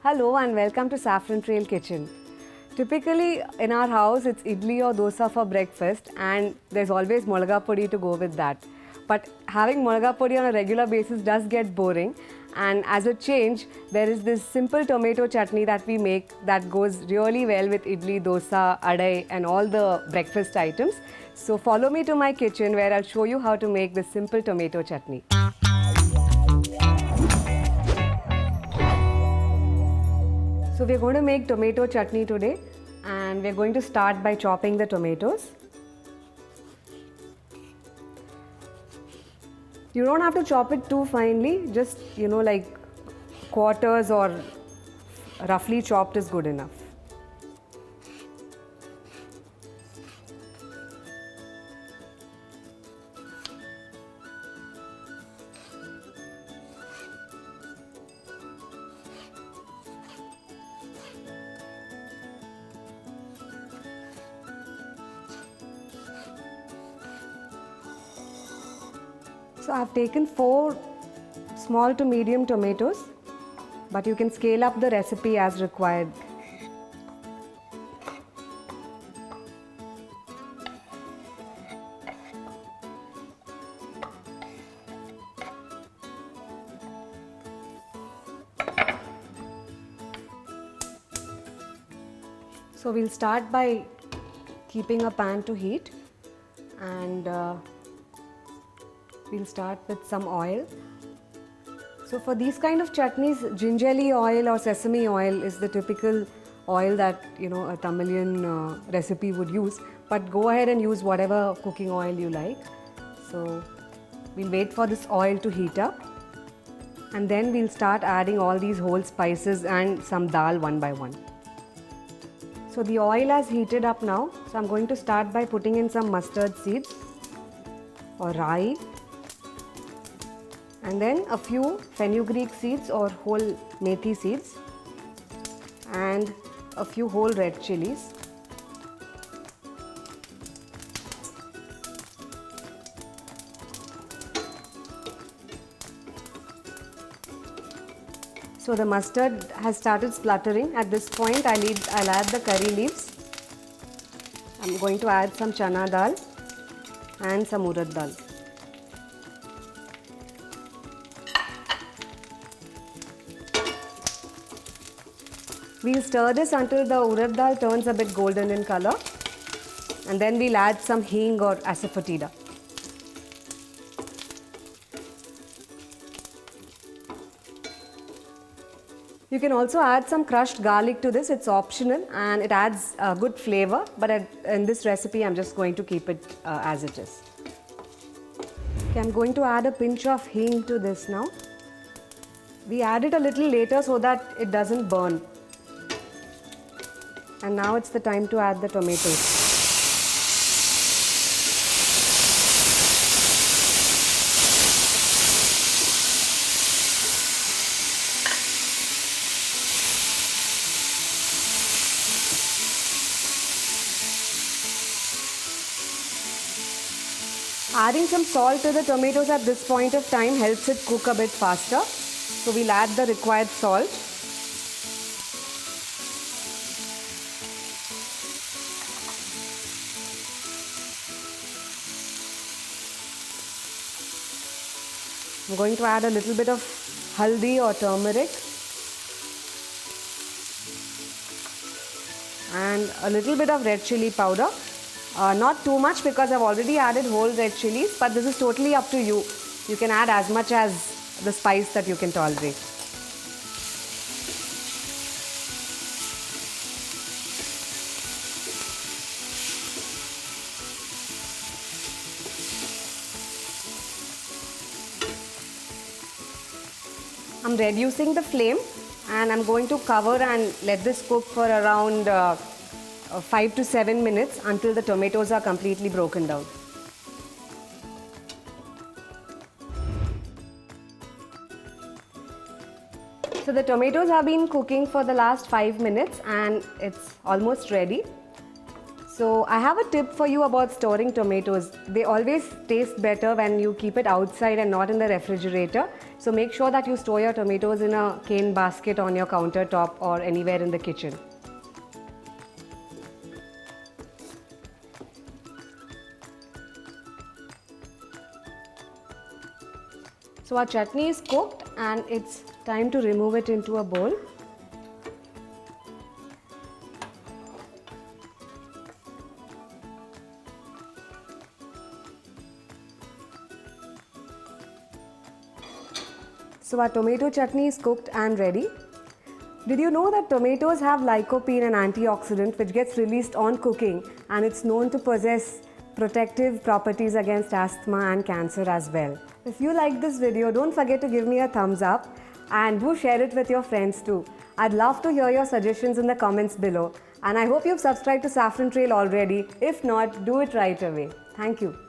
Hello and welcome to Saffron Trail Kitchen. Typically in our house it's idli or dosa for breakfast and there's always molaga podi to go with that. But having molaga podi on a regular basis does get boring, and as a change there is this simple tomato chutney that we make that goes really well with idli, dosa, adai and all the breakfast items. So follow me to my kitchen where I'll show you how to make this simple tomato chutney. So we're going to make tomato chutney today, and we're going to start by chopping the tomatoes. You don't have to chop it too finely, just like quarters or roughly chopped is good enough. So I've taken 4 small to medium tomatoes, but you can scale up the recipe as required. So we'll start by keeping a pan to heat, and we'll start with some oil. So for these kind of chutneys, gingerly oil or sesame oil is the typical oil that a Tamilian recipe would use. But go ahead and use whatever cooking oil you like. So we'll wait for this oil to heat up, and then we'll start adding all these whole spices and some dal one by one. So the oil has heated up now. So I'm going to start by putting in some mustard seeds or ra'i, and then a few fenugreek seeds or whole methi seeds, and a few whole red chillies. So the mustard has started spluttering. At this point I'll add the curry leaves. I'm going to add some Chana Dal and some Urad Dal. We'll stir this until the Urad Dal turns a bit golden in color, and then we'll add some hing or Asofetida. You can also add some crushed garlic to this. It's optional and it adds a good flavor, but in this recipe I'm just going to keep it as it is. Okay, I'm going to add a pinch of hing to this now. We add it a little later so that it doesn't burn. And now it's the time to add the tomatoes. Adding some salt to the tomatoes at this point of time helps it cook a bit faster. So we'll add the required salt. I'm going to add a little bit of haldi or turmeric and a little bit of red chilli powder. Not too much because I've already added whole red chilies, but this is totally up to you. You can add as much as the spice that you can tolerate. I'm reducing the flame and I'm going to cover and let this cook for around 5 to 7 minutes until the tomatoes are completely broken down. So the tomatoes have been cooking for the last 5 minutes and it's almost ready. So I have a tip for you about storing tomatoes. They always taste better when you keep it outside and not in the refrigerator. So make sure that you store your tomatoes in a cane basket on your countertop or anywhere in the kitchen. So our chutney is cooked and it's time to remove it into a bowl. So our tomato chutney is cooked and ready. Did you know that tomatoes have lycopene, an antioxidant which gets released on cooking, and it's known to possess protective properties against asthma and cancer as well. If you like this video, don't forget to give me a thumbs up and do share it with your friends too. I'd love to hear your suggestions in the comments below, and I hope you've subscribed to Saffron Trail already. If not, do it right away. Thank you.